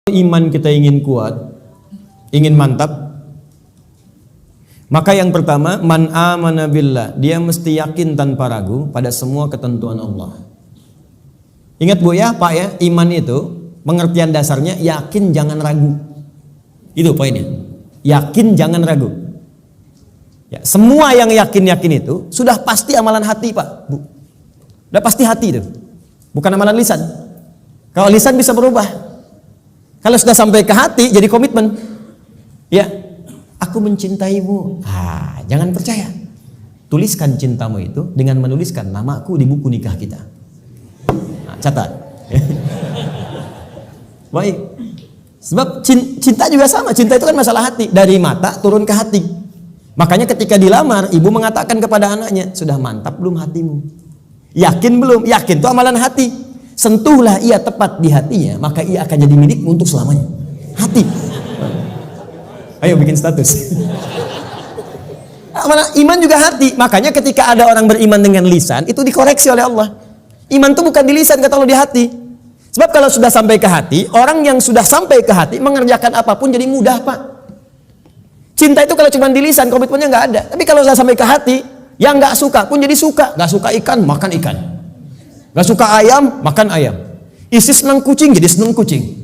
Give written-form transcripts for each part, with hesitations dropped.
Iman kita ingin kuat, ingin mantap, maka yang pertama, man amana billah, dia mesti yakin tanpa ragu pada semua ketentuan Allah. Ingat Bu ya, Pak ya, iman itu pengertian dasarnya yakin jangan ragu. Itu poinnya. Yakin jangan ragu. Ya, semua yang yakin-yakin itu sudah pasti amalan hati, Pak, Bu. Sudah pasti hati itu. Bukan amalan lisan. Kalau lisan bisa berubah. Kalau sudah sampai ke hati jadi komitmen. Ya, aku mencintaimu. Jangan percaya. Tuliskan cintamu itu dengan menuliskan namaku di buku nikah kita. Catat. Baik. Sebab cinta juga sama. Cinta itu kan masalah hati. Dari mata turun ke hati. Makanya ketika dilamar, ibu mengatakan kepada anaknya, sudah mantap belum hatimu? Yakin belum? Yakin itu amalan hati. Sentuhlah ia tepat di hatinya, maka ia akan jadi milikmu untuk selamanya. Hati. Ayo bikin status. Iman juga hati. Makanya ketika ada orang beriman dengan lisan, itu dikoreksi oleh Allah. Iman itu bukan di lisan, kata Allah, di hati. Sebab kalau sudah sampai ke hati, orang yang sudah sampai ke hati mengerjakan apapun jadi mudah, Pak. Cinta itu kalau cuma di lisan, komitmennya nggak ada. Tapi kalau sudah sampai ke hati, yang nggak suka pun jadi suka. Nggak suka ikan, makan ikan. Nggak suka ayam, makan ayam. Isi senang kucing, jadi senang kucing.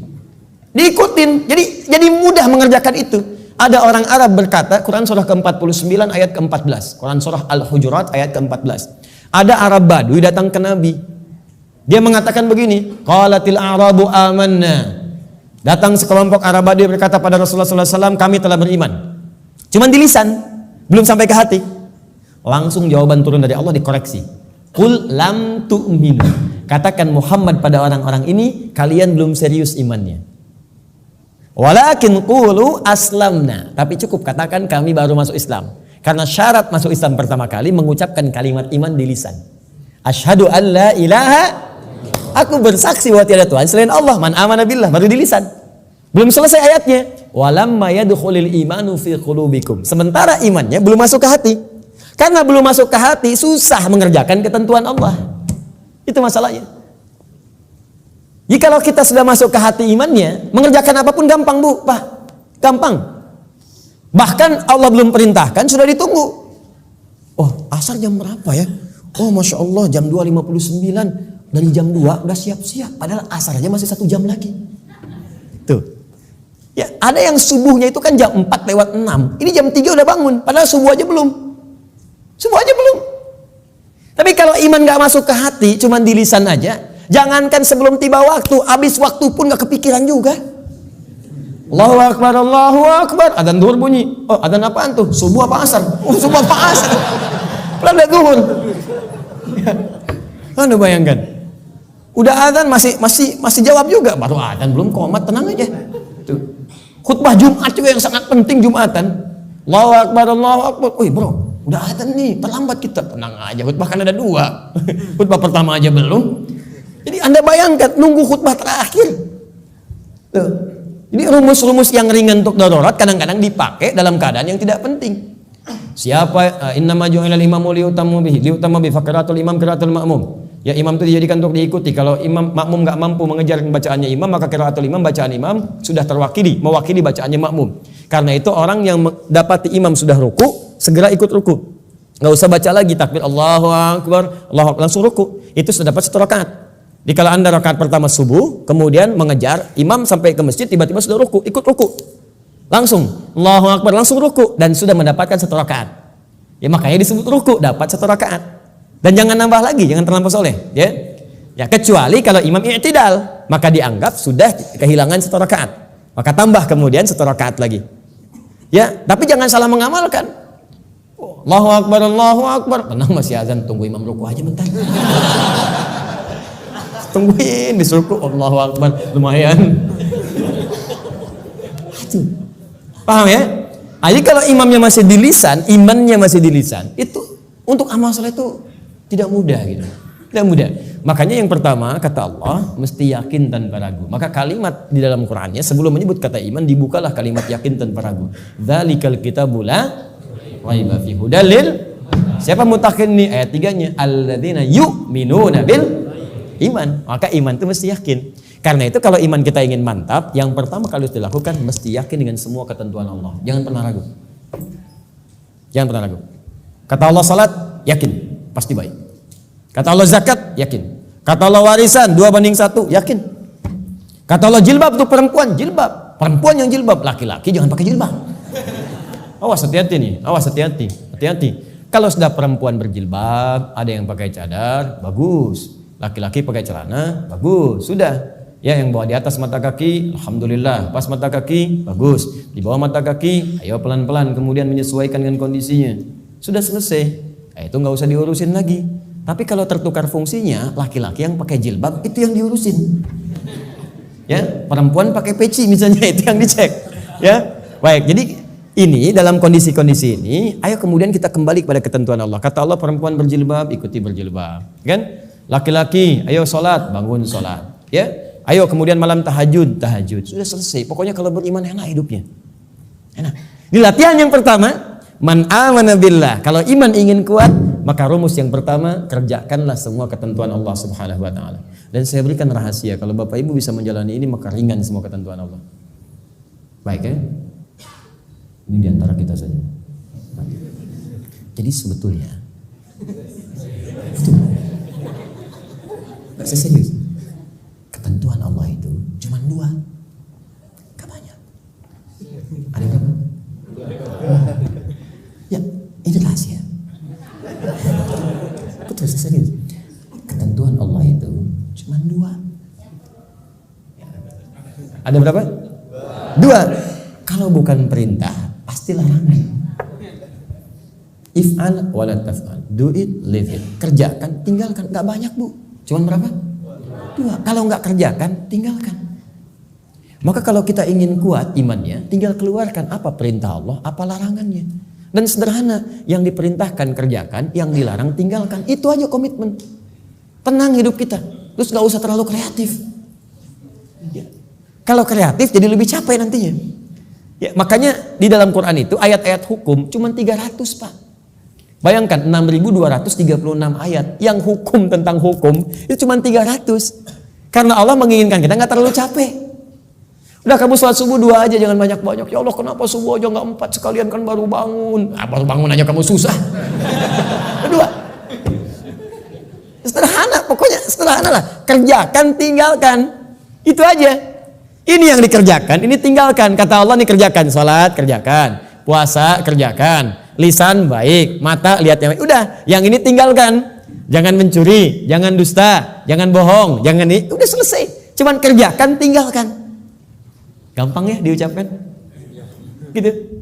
Diikutin, jadi mudah mengerjakan itu. Ada orang Arab berkata, Quran surah ke-49 ayat ke-14. Quran surah Al-Hujurat ayat ke-14. Ada Arab Badui datang ke Nabi. Dia mengatakan begini, qalatil a'rabu amanna. Datang sekelompok Arab Badui berkata pada Rasulullah SAW, kami telah beriman. Cuman di lisan, belum sampai ke hati. Langsung jawaban turun dari Allah dikoreksi. Qul lam tu'minu. Katakan Muhammad pada orang-orang ini, kalian belum serius imannya. Walakin qulu aslamna. Tapi cukup katakan kami baru masuk Islam. Karena syarat masuk Islam pertama kali mengucapkan kalimat iman di lisan. Asyhadu an la ilaha, aku bersaksi bahwa tiada Tuhan selain Allah. Man amana billah, baru di lisan. Belum selesai ayatnya. Walamma yadkhulul imanu fi qulubikum. Sementara imannya belum masuk ke hati. Karena belum masuk ke hati, susah mengerjakan ketentuan Allah. Itu masalahnya. Jikalau kita sudah masuk ke hati imannya, mengerjakan apapun gampang, Bu, Pak. Gampang. Bahkan Allah belum perintahkan, sudah ditunggu. Oh, asar jam berapa ya? Oh, Masya Allah, jam 2.59. Dari jam 2 udah siap-siap. Padahal asarnya masih 1 jam lagi. Tuh. Ya, ada yang subuhnya itu kan jam 4:06. Ini jam 3 udah bangun. Padahal subuh aja belum. Subuh aja belum. Tapi kalau iman gak masuk ke hati, cuman di lisan aja, jangankan sebelum tiba waktu, habis waktu pun gak kepikiran juga. Allahu Akbar, Allahu Akbar. Adzan zuhur bunyi. Oh, adzan apaan tuh? Subuh apa asar? Oh, subuh apa asar? Belum ada zuhur. Anda bayangkan. Udah adzan masih jawab juga. Baru adzan belum komat, tenang aja. Tuh. Khutbah Jumat juga yang sangat penting Jumatan. Allahu Akbar, Allahu Akbar. Wih, bro. Udah adzan nih, terlambat kita. Tenang aja, khutbah kan ada 2. Khutbah pertama aja belum. Jadi Anda bayangkan, nunggu khutbah terakhir. Tuh. Jadi rumus-rumus yang ringan untuk darurat kadang-kadang dipakai dalam keadaan yang tidak penting. Siapa innama ju'ilal imamu liutamu bihi, liutama bi faqiratul imam qiraatul ma'mum. Ya, imam itu dijadikan untuk diikuti. Kalau imam makmum enggak mampu mengejar bacaannya imam, maka qiraatul imam, bacaan imam sudah mewakili bacaannya makmum. Karena itu orang yang dapati imam sudah ruku, segera ikut ruku. Enggak usah baca lagi takbir Allahu Akbar, Allahu Akbar, langsung ruku. Itu sudah dapat 1 rakaat. Jadi kalau Anda rakaat pertama subuh, kemudian mengejar imam sampai ke masjid, tiba-tiba sudah ruku, ikut ruku. Langsung Allahu Akbar, langsung ruku dan sudah mendapatkan 1 rakaat. Ya, makanya disebut ruku, dapat 1 rakaat. Dan jangan nambah lagi, jangan terlampau soleh, ya. Ya, kecuali kalau imam i'tidal, maka dianggap sudah kehilangan 1 rakaat. Maka tambah kemudian 1 rakaat lagi. Ya, tapi jangan salah mengamalkan. Allahu Akbar, Allahu Akbar. Tenang, masih azan, tunggu imam ruku aja bentar. Tungguin disuruh Allahu Akbar, lumayan. Aduh. Paham ya? Jadi kalau imamnya masih di lisan, imannya masih di lisan, itu untuk amal saleh itu tidak mudah gitu. Tidak mudah. Makanya yang pertama kata Allah mesti yakin tanpa ragu. Maka kalimat di dalam Qur'annya sebelum menyebut kata iman dibukalah kalimat yakin tanpa ragu. Dzalikal kitabul la raiba fihi hudal lil. Siapa mutakin ini ayat 3-nya? Alladzina yu'minuna bil iman. Maka iman itu mesti yakin. Karena itu kalau iman kita ingin mantap, yang pertama kali harus dilakukan mesti yakin dengan semua ketentuan Allah. Jangan pernah ragu. Jangan pernah ragu. Kata Allah salat, yakin, pasti baik. Kata Allah zakat, yakin. Kata Allah warisan 2:1, yakin. Kata Allah jilbab untuk perempuan, jilbab. Perempuan yang jilbab, laki-laki jangan pakai jilbab. Awas hati-hati nih, awas hati-hati, hati-hati. Kalau sudah perempuan berjilbab, ada yang pakai cadar, bagus. Laki-laki pakai celana, bagus. Sudah. Ya, yang bawa di atas mata kaki, alhamdulillah. Pas mata kaki, bagus. Di bawah mata kaki, ayo pelan-pelan kemudian menyesuaikan dengan kondisinya. Sudah selesai. Itu nggak usah diurusin lagi. Tapi kalau tertukar fungsinya, laki-laki yang pakai jilbab itu yang diurusin. Ya, perempuan pakai peci misalnya itu yang dicek. Ya, baik. Jadi ini dalam kondisi-kondisi ini, ayo kemudian kita kembali kepada ketentuan Allah. Kata Allah perempuan berjilbab, ikuti berjilbab. Kan? Laki-laki, ayo sholat, bangun sholat. Ya. Ayo kemudian malam tahajud. Sudah selesai. Pokoknya kalau beriman enak hidupnya. Enak. Di latihan yang pertama, man amana billah. Kalau iman ingin kuat, maka rumus yang pertama, kerjakanlah semua ketentuan Allah Subhanahu wa taala. Dan saya berikan rahasia, kalau Bapak Ibu bisa menjalani ini maka ringan semua ketentuan Allah. Baik ya? Ini di antara kita saja. Jadi sebetulnya Gak serius. Ketentuan Allah itu cuma 2, gak banyak. Ada berapa? Ya, ini rahasia. Betul, serius. Ketentuan Allah itu cuma 2. Ada berapa? 2. Kalau bukan perintah, pasti larangan. If'al wala taf'al. Do it, leave it. Kerjakan, tinggalkan. Gak banyak, Bu. Cuman berapa? 2. Kalau nggak kerjakan, tinggalkan. Maka kalau kita ingin kuat imannya, tinggal keluarkan apa perintah Allah, apa larangannya. Dan sederhana, yang diperintahkan kerjakan, yang dilarang tinggalkan. Itu aja komitmen. Tenang hidup kita. Terus nggak usah terlalu kreatif. Ya. Kalau kreatif jadi lebih capek nantinya. Ya, makanya di dalam Quran itu ayat-ayat hukum cuma 300, Pak. Bayangkan 6.236 ayat yang hukum tentang hukum itu cuma 300. Karena Allah menginginkan kita nggak terlalu capek. Udah kamu sholat subuh 2 aja, jangan banyak-banyak. Ya Allah kenapa subuh aja nggak 4 sekalian, kan baru bangun. Baru bangun aja kamu susah. 2. Sederhana, pokoknya sederhana lah. Kerjakan, tinggalkan. Itu aja. Ini yang dikerjakan, ini tinggalkan. Kata Allah nih kerjakan, sholat kerjakan, puasa kerjakan. Lisan baik, mata lihat yang baik. Udah, yang ini tinggalkan. Jangan mencuri, jangan dusta, jangan bohong, jangan ini. Udah selesai. Cuman kerjakan, tinggalkan. Gampang ya diucapkan? Gitu.